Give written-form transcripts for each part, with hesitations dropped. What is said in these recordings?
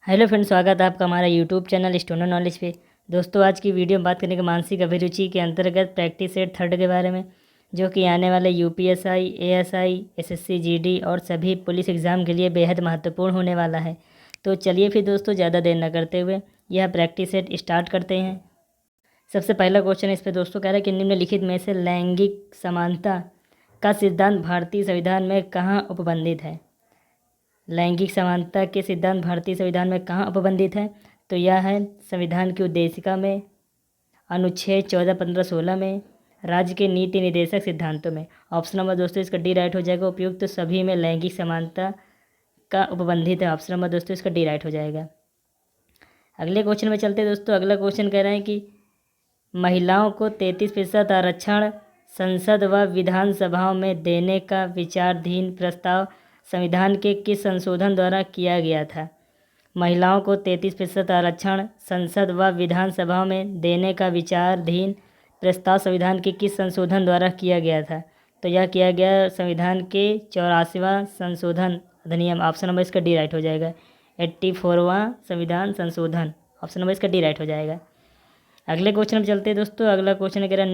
Hello friends, स्वागत है आपका हमारा यूट्यूब चैनल स्टूडेंट नॉलेज पे। दोस्तों, आज की वीडियो में बात करेंगे मानसिक अभिरुचि के अंतर्गत प्रैक्टिस सेट थर्ड के बारे में, जो कि आने वाले यूपीएसआई, एएसआई, एसएससी, जीडी और सभी पुलिस एग्ज़ाम के लिए बेहद महत्वपूर्ण होने वाला है। तो चलिए फिर दोस्तों, ज़्यादा देर न करते हुए यह प्रैक्टिस सेट स्टार्ट करते हैं। सबसे पहला क्वेश्चन इस पर दोस्तों कह रहा है कि निम्नलिखित में से लैंगिक समानता का सिद्धांत भारतीय संविधान में कहाँ उपबंधित है। लैंगिक समानता के सिद्धांत भारतीय संविधान में कहाँ उपबंधित है? तो यह है संविधान की उद्देशिका में, अनुच्छेद 14, 15, 16 में, राज्य के नीति निर्देशक सिद्धांतों में। ऑप्शन नंबर दोस्तों इसका डी राइट हो जाएगा। उपयुक्त तो सभी में लैंगिक समानता का उपबंधित है। ऑप्शन नंबर दोस्तों इसका डी राइट हो जाएगा। अगले क्वेश्चन में चलते हैं दोस्तों। अगला क्वेश्चन कह रहे हैं कि महिलाओं को 33% आरक्षण संसद व विधानसभाओं में देने का विचाराधीन प्रस्ताव संविधान के किस संशोधन द्वारा किया गया था। महिलाओं को 33% आरक्षण संसद व विधानसभाओं में देने का विचाराधीन प्रस्ताव संविधान के किस संशोधन द्वारा किया गया था। तो यह किया गया संविधान के 84वां संशोधन अधिनियम। ऑप्शन नंबर इसका डी राइट हो जाएगा। 84वां संविधान संशोधन। ऑप्शन नंबर इसका डी राइट हो जाएगा। अगले क्वेश्चन में चलते हैं दोस्तों। अगला क्वेश्चन कह रहा है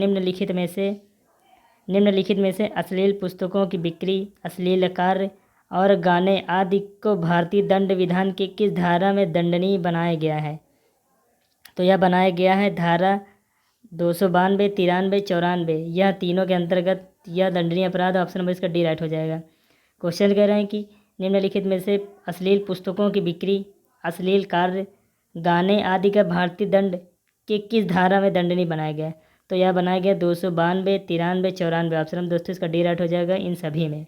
निम्नलिखित में से अश्लील पुस्तकों की बिक्री, अश्लील कार्य और गाने आदि को भारतीय दंड विधान के किस धारा में दंडनीय बनाया गया है। तो यह बनाया गया है धारा 292, 93, 94। यह तीनों के अंतर्गत यह दंडनीय अपराध। ऑप्शन नंबर इसका डी राइट हो जाएगा। क्वेश्चन कह रहे हैं कि निम्नलिखित में से अश्लील पुस्तकों की बिक्री, अश्लील कार्य, गाने आदि का भारतीय दंड के किस धारा में दंडनीय बनाया गया है। तो यह बनाया गया 292, 93, 94। ऑप्शन नंबर दोस्तों इसका डी राइट हो जाएगा इन सभी में।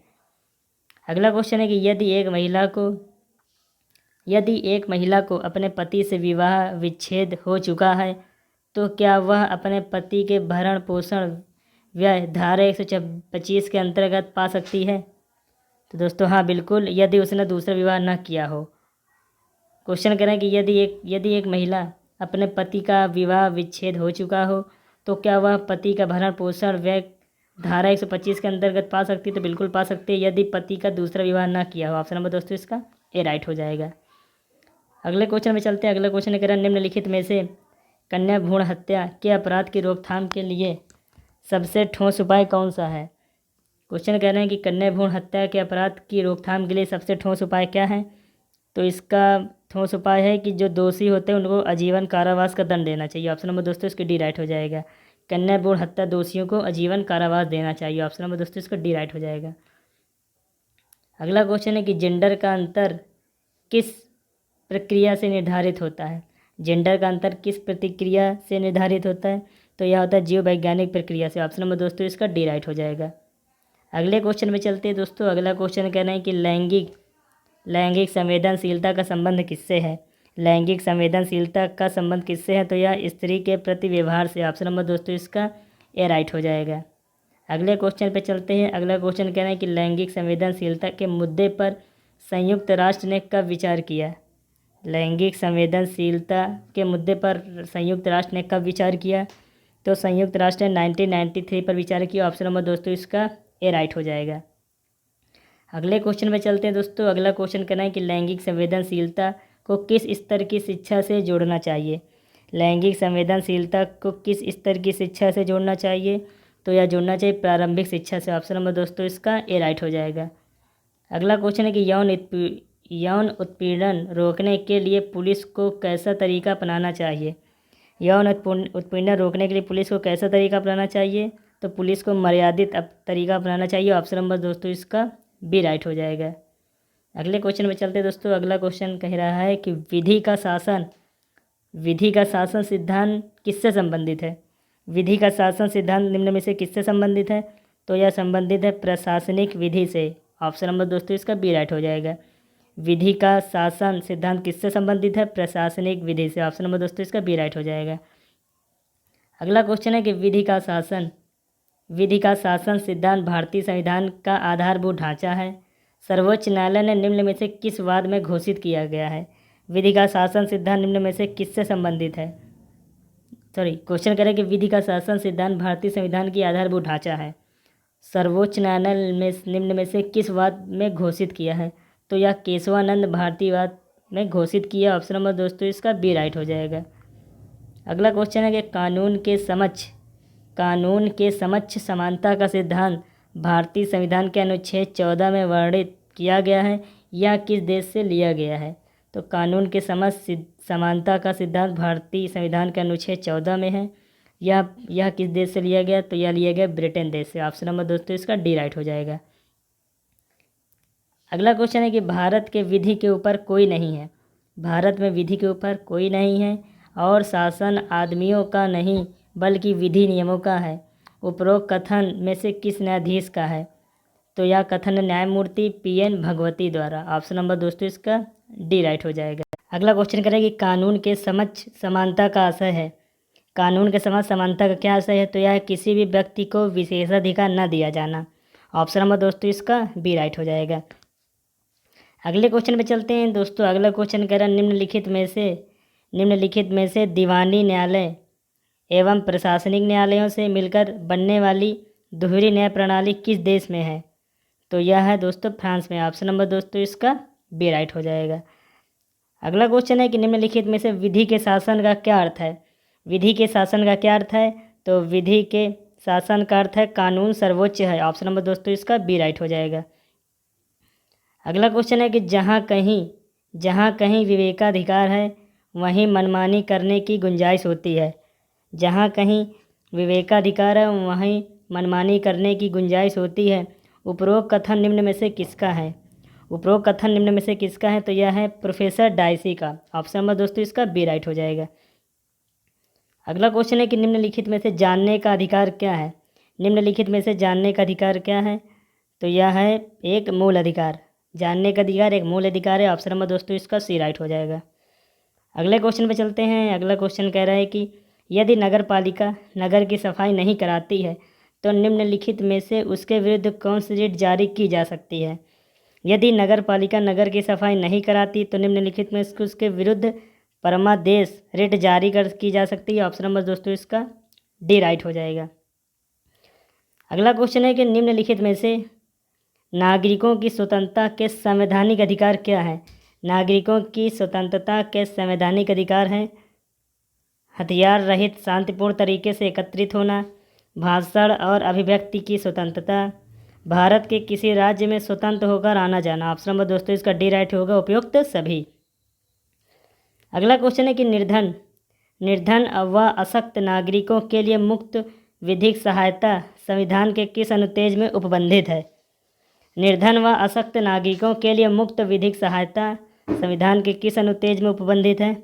अगला क्वेश्चन है कि यदि एक महिला को अपने पति से विवाह विच्छेद हो चुका है तो क्या वह अपने पति के भरण पोषण व्यय धारा 125 के अंतर्गत पा सकती है। तो दोस्तों हाँ, बिल्कुल, यदि उसने दूसरा विवाह न किया हो। क्वेश्चन करें कि यदि एक महिला अपने पति का विवाह विच्छेद हो चुका हो तो क्या वह पति का भरण पोषण व्यय धारा 125 के अंतर्गत पा सकती है। तो बिल्कुल पा सकती है, यदि पति का दूसरा विवाह ना किया हो। ऑप्शन नंबर दोस्तों इसका ए राइट हो जाएगा। अगले क्वेश्चन में चलते हैं। अगला क्वेश्चन कह रहा है निम्नलिखित में से कन्या भ्रूण हत्या के अपराध की रोकथाम के लिए सबसे ठोस उपाय कौन सा है। क्वेश्चन कह रहे हैं कि कन्या भ्रूण हत्या के अपराध की रोकथाम के लिए सबसे ठोस उपाय क्या है। तो इसका ठोस उपाय है कि जो दोषी होते हैं उनको आजीवन कारावास का दंड देना चाहिए। ऑप्शन नंबर दोस्तों इसकी डी राइट हो जाएगा। कन्या भ्रूण हत्या दोषियों को आजीवन कारावास देना चाहिए। ऑप्शन नंबर दोस्तों इसका डी राइट हो जाएगा। अगला क्वेश्चन है कि जेंडर का अंतर किस प्रक्रिया से निर्धारित होता है। जेंडर का अंतर किस प्रतिक्रिया से निर्धारित होता है। तो यह होता है जीव वैज्ञानिक प्रक्रिया से। ऑप्शन नंबर दोस्तों इसका डी राइट हो जाएगा। अगले क्वेश्चन में चलते हैं दोस्तों। अगला क्वेश्चन कह रहे हैं कि लैंगिक संवेदनशीलता का संबंध किससे है। लैंगिक संवेदनशीलता का संबंध किससे है। तो यह स्त्री के प्रति व्यवहार से। ऑप्शन नंबर दोस्तों इसका ए राइट हो जाएगा। अगले क्वेश्चन पे चलते हैं। अगला क्वेश्चन कह रहे हैं कि लैंगिक संवेदनशीलता के मुद्दे पर संयुक्त राष्ट्र ने कब विचार किया। लैंगिक संवेदनशीलता के मुद्दे पर संयुक्त राष्ट्र ने कब विचार किया। तो संयुक्त राष्ट्र ने 1993 पर विचार किया। ऑप्शन नंबर दोस्तों इसका ए राइट हो जाएगा। अगले क्वेश्चन में चलते हैं दोस्तों। अगला क्वेश्चन कहना है कि लैंगिक संवेदनशीलता को किस स्तर की शिक्षा से जोड़ना चाहिए। लैंगिक संवेदनशीलता को किस स्तर की शिक्षा से जोड़ना चाहिए। तो यह जोड़ना चाहिए प्रारंभिक शिक्षा से। ऑप्शन नंबर दोस्तों इसका ए राइट हो जाएगा। अगला क्वेश्चन है कि यौन उत्पीड़न रोकने के लिए पुलिस को कैसा तरीका अपनाना चाहिए। यौन उत्पीड़न रोकने के लिए पुलिस को कैसा तरीका अपनाना चाहिए। तो पुलिस को मर्यादित तरीका अपनाना चाहिए। ऑप्शन नंबर दोस्तों इसका बी राइट हो जाएगा। अगले क्वेश्चन में चलते दोस्तों। अगला क्वेश्चन कह रहा है कि विधि का शासन सिद्धांत किससे संबंधित है। विधि का शासन सिद्धांत निम्न में से किससे संबंधित है। तो यह संबंधित है प्रशासनिक विधि से। ऑप्शन नंबर दोस्तों इसका बी राइट हो जाएगा। विधि का शासन सिद्धांत किससे संबंधित है। प्रशासनिक विधि से। ऑप्शन नंबर दोस्तों इसका बी राइट हो जाएगा। अगला क्वेश्चन है कि विधि का शासन सिद्धांत भारतीय संविधान का आधारभूत ढांचा है। सर्वोच्च न्यायालय ने निम्न में से किस वाद में घोषित किया गया है। विधि का शासन सिद्धांत निम्न में से किससे संबंधित है। क्वेश्चन करें कि विधि का शासन सिद्धांत भारतीय संविधान की आधारभूत ढांचा है। सर्वोच्च न्यायालय में निम्न में से किस वाद में घोषित किया है। तो यह केशवानंद भारतीय वाद में घोषित किया। ऑप्शन नंबर दोस्तों इसका बी राइट हो जाएगा। अगला क्वेश्चन है कि कानून के समक्ष समानता का सिद्धांत भारतीय संविधान के अनुच्छेद 14 में वर्णित किया गया है, यह किस देश से लिया गया है? तो कानून के समक्ष समानता का सिद्धांत भारतीय संविधान के अनुच्छेद 14 में है। यह किस देश से लिया गया? तो यह लिया गया ब्रिटेन देश से। ऑप्शन नंबर दोस्तों इसका डी राइट हो जाएगा। अगला क्वेश्चन है कि भारत के विधि के ऊपर कोई नहीं है। भारत में विधि के ऊपर कोई नहीं है और शासन आदमियों का नहीं बल्कि विधि नियमों का है। उपरोक्त कथन में से किस न्यायाधीश का है? तो यह कथन न्यायमूर्ति PN भगवती द्वारा। ऑप्शन नंबर दोस्तों इसका डी राइट हो जाएगा। अगला क्वेश्चन करें कि कानून के समक्ष समानता का आशय है। कानून के समक्ष समानता का क्या आशय है? तो यह किसी भी व्यक्ति को विशेषाधिकार न दिया जाना। ऑप्शन नंबर दोस्तों इसका बी राइट हो जाएगा। अगले क्वेश्चन पे चलते हैं दोस्तों। अगला क्वेश्चन कह रहा है निम्नलिखित में से दीवानी न्यायालय एवं प्रशासनिक न्यायालयों से मिलकर बनने वाली दोहरी न्याय प्रणाली किस देश में है? तो यह है दोस्तों फ्रांस में। ऑप्शन नंबर दोस्तों इसका बी राइट हो जाएगा। अगला क्वेश्चन है कि निम्नलिखित में से विधि के शासन का क्या अर्थ है? विधि के शासन का क्या अर्थ है? तो विधि के शासन का अर्थ है कानून सर्वोच्च है। ऑप्शन नंबर दोस्तों इसका बी राइट हो जाएगा। अगला क्वेश्चन है कि जहाँ कहीं विवेकाधिकार है वहीं मनमानी करने की गुंजाइश होती है। जहाँ कहीं विवेकाधिकार है वहीं मनमानी करने की गुंजाइश होती है। उपरोक्त कथन निम्न में से किसका है? उपरोक्त कथन निम्न में से किसका है? तो यह है प्रोफेसर डायसी का। ऑप्शन नंबर दोस्तों इसका बी राइट हो जाएगा। अगला क्वेश्चन है कि निम्नलिखित में से जानने का अधिकार क्या है? निम्नलिखित में से जानने का अधिकार क्या है? तो यह है एक मूल अधिकार। जानने का अधिकार एक मूल अधिकार है। ऑप्शन नंबर दोस्तों इसका सी राइट हो जाएगा। अगले क्वेश्चन पे चलते हैं। अगला क्वेश्चन कह रहा है कि यदि नगर पालिका नगर की सफाई नहीं कराती है तो निम्नलिखित में से उसके विरुद्ध कौन सी रिट जारी की जा सकती है? यदि नगर पालिका नगर की सफाई नहीं कराती तो निम्नलिखित में से उसके विरुद्ध परमादेश रिट जारी की जा सकती है। ऑप्शन नंबर दोस्तों इसका डी राइट हो जाएगा। अगला क्वेश्चन है कि निम्नलिखित में से नागरिकों की स्वतंत्रता के संवैधानिक अधिकार क्या है? नागरिकों की स्वतंत्रता के संवैधानिक अधिकार हैं हथियार रहित शांतिपूर्ण तरीके से एकत्रित होना, भाषण और अभिव्यक्ति की स्वतंत्रता, भारत के किसी राज्य में स्वतंत्र होकर आना जाना। ऑप्शन नंबर दोस्तों इसका डी राइट होगा उपयुक्त सभी। अगला क्वेश्चन है कि निर्धन व अशक्त नागरिकों के लिए मुक्त विधिक सहायता संविधान के किस अनुच्छेद में उपबंधित है? निर्धन व अशक्त नागरिकों के लिए मुक्त विधिक सहायता संविधान के किस अनुच्छेद में उपबंधित है?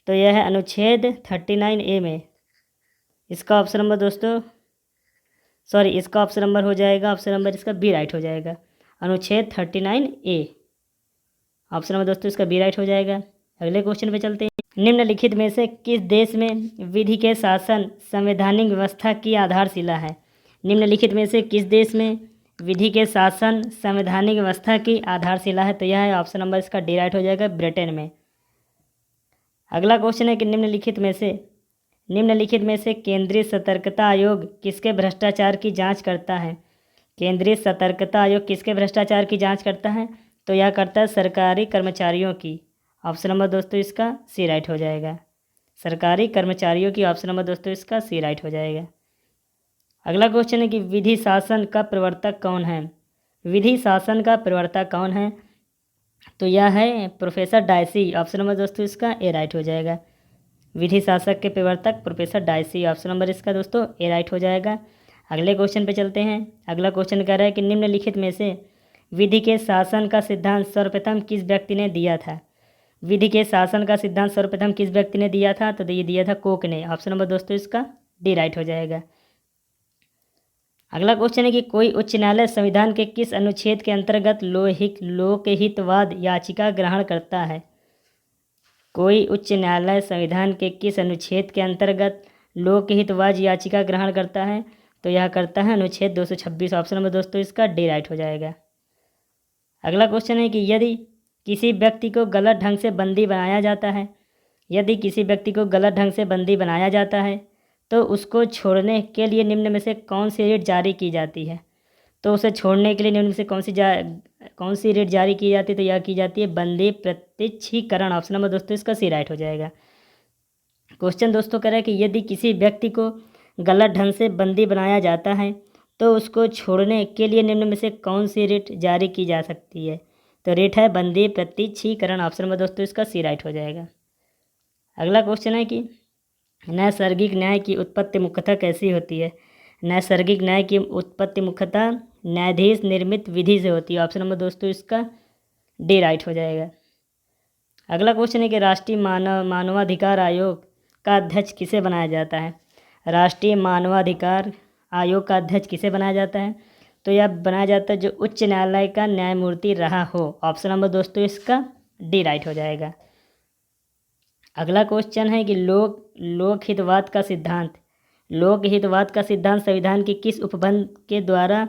तो यह है अनुच्छेद 39A में। इसका ऑप्शन नंबर दोस्तों इसका ऑप्शन नंबर हो जाएगा, ऑप्शन नंबर इसका बी राइट हो जाएगा। अनुच्छेद 39A ऑप्शन नंबर दोस्तों इसका बी राइट हो जाएगा। अगले क्वेश्चन पे चलते हैं। निम्नलिखित में से किस देश में विधि के शासन संवैधानिक व्यवस्था की आधारशिला है? निम्नलिखित में से किस देश में विधि के शासन संवैधानिक व्यवस्था की आधारशिला है? तो यह है ऑप्शन नंबर इसका डी राइट हो जाएगा, ब्रिटेन में। अगला क्वेश्चन है कि निम्नलिखित में से केंद्रीय सतर्कता आयोग किसके भ्रष्टाचार की जांच करता है? केंद्रीय सतर्कता आयोग किसके भ्रष्टाचार की जांच करता है? तो यह करता है सरकारी कर्मचारियों की। ऑप्शन नंबर दोस्तों इसका सी राइट हो जाएगा, सरकारी कर्मचारियों की। ऑप्शन नंबर दोस्तों इसका सी राइट हो जाएगा। अगला क्वेश्चन है कि विधि शासन का प्रवर्तक कौन है? विधि शासन का प्रवर्तक कौन है? तो यह है प्रोफेसर डायसी। ऑप्शन नंबर दोस्तों इसका ए राइट हो जाएगा। विधि शासक के प्रवर्तक प्रोफेसर डायसी। ऑप्शन नंबर इसका दोस्तों ए राइट हो जाएगा। अगले क्वेश्चन पे चलते हैं। अगला क्वेश्चन कह रहा है कि निम्नलिखित में से विधि के शासन का सिद्धांत सर्वप्रथम किस व्यक्ति ने दिया था? विधि के शासन का सिद्धांत सर्वप्रथम किस व्यक्ति ने दिया था? तो ये दिया था कोक ने। ऑप्शन नंबर दोस्तों इसका डी राइट हो जाएगा। अगला क्वेश्चन है कि कोई उच्च न्यायालय संविधान के किस अनुच्छेद के अंतर्गत लोकहितवाद याचिका ग्रहण करता है? कोई उच्च न्यायालय संविधान के किस अनुच्छेद के अंतर्गत लोकहितवाद याचिका ग्रहण करता है? तो यह करता है अनुच्छेद 226। ऑप्शन नंबर दोस्तों इसका डी राइट हो जाएगा। अगला क्वेश्चन है कि यदि किसी व्यक्ति को गलत ढंग से बंदी बनाया जाता है, यदि किसी व्यक्ति को गलत ढंग से बंदी बनाया जाता है तो उसको छोड़ने के लिए निम्न में से कौन सी रिट जारी की जाती है? तो उसे छोड़ने के लिए निम्न में से कौन सी कौन सी रिट जारी की जाती है? तो यह की जाती है बंदी प्रत्यक्षीकरण। ऑप्शन नंबर दोस्तों इसका सी राइट हो जाएगा। क्वेश्चन दोस्तों कह रहा है कि यदि किसी व्यक्ति को गलत ढंग से बंदी बनाया जाता है तो उसको छोड़ने के लिए निम्न में से कौन सी रिट जारी की जा सकती है? तो रिट है बंदी प्रत्यक्षीकरण। ऑप्शन नंबर दोस्तों इसका सी राइट हो जाएगा। अगला क्वेश्चन है कि नैसर्गिक न्याय की उत्पत्ति मुख्यतः कैसी होती है? नैसर्गिक न्याय की उत्पत्ति मुख्यतः न्यायाधीश निर्मित विधि से होती है। ऑप्शन नंबर दोस्तों इसका डी राइट हो जाएगा। अगला क्वेश्चन है कि राष्ट्रीय मानवाधिकार आयोग का अध्यक्ष किसे बनाया जाता है? राष्ट्रीय मानवाधिकार आयोग का अध्यक्ष किसे बनाया जाता है? तो यह बनाया जाता है जो उच्च न्यायालय का न्यायमूर्ति रहा हो। ऑप्शन नंबर दोस्तों इसका डी राइट हो जाएगा। अगला क्वेश्चन है कि लोकहितवाद का सिद्धांत संविधान के किस उपबंध के द्वारा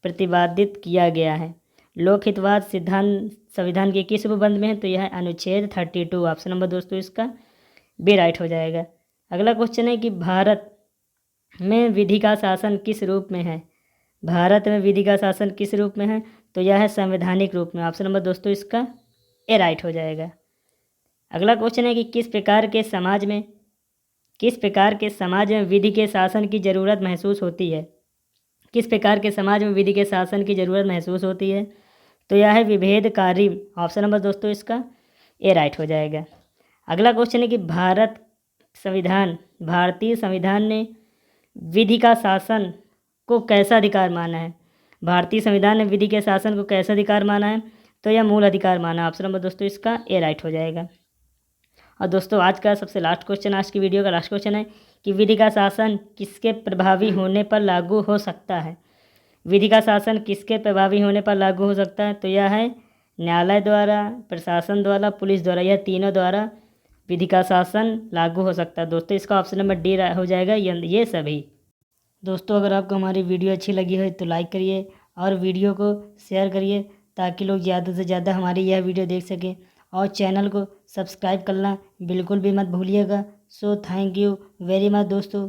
प्रतिपादित किया गया है? लोकहितवाद सिद्धांत संविधान के किस उपबंध में है? तो यह अनुच्छेद 32। ऑप्शन नंबर दोस्तों इसका बी राइट हो जाएगा। अगला क्वेश्चन है कि भारत में विधि का शासन किस रूप में है? भारत में विधि का शासन किस रूप में है? तो यह है संवैधानिक रूप में। ऑप्शन नंबर दोस्तों इसका ए राइट हो जाएगा। अगला क्वेश्चन है कि किस प्रकार के समाज में विधि के शासन की ज़रूरत महसूस होती है? किस प्रकार के समाज में विधि के शासन की ज़रूरत महसूस होती है? तो यह है विभेदकारी। ऑप्शन नंबर दोस्तों इसका ए राइट हो जाएगा। अगला क्वेश्चन है कि भारतीय संविधान ने विधि का शासन को कैसा अधिकार माना है? भारतीय संविधान ने विधि के शासन को कैसा अधिकार माना है? तो यह मूल अधिकार माना। ऑप्शन नंबर दोस्तों इसका ए राइट हो जाएगा। और दोस्तों आज का सबसे लास्ट क्वेश्चन, आज की वीडियो का लास्ट क्वेश्चन है कि विधि का शासन किसके प्रभावी होने पर लागू हो सकता है? विधि का शासन किसके प्रभावी होने पर लागू हो सकता है? तो यह है न्यायालय द्वारा, प्रशासन द्वारा, पुलिस द्वारा, यह तीनों द्वारा विधि का शासन लागू हो सकता है। दोस्तों इसका ऑप्शन नंबर डी हो जाएगा, ये सभी। दोस्तों अगर आपको हमारी वीडियो अच्छी लगी हो तो लाइक करिए और वीडियो को शेयर करिए ताकि लोग ज़्यादा से ज़्यादा हमारी यह वीडियो देख सकें, और चैनल को सब्सक्राइब करना बिल्कुल भी मत भूलिएगा। So thank you very much दोस्तों।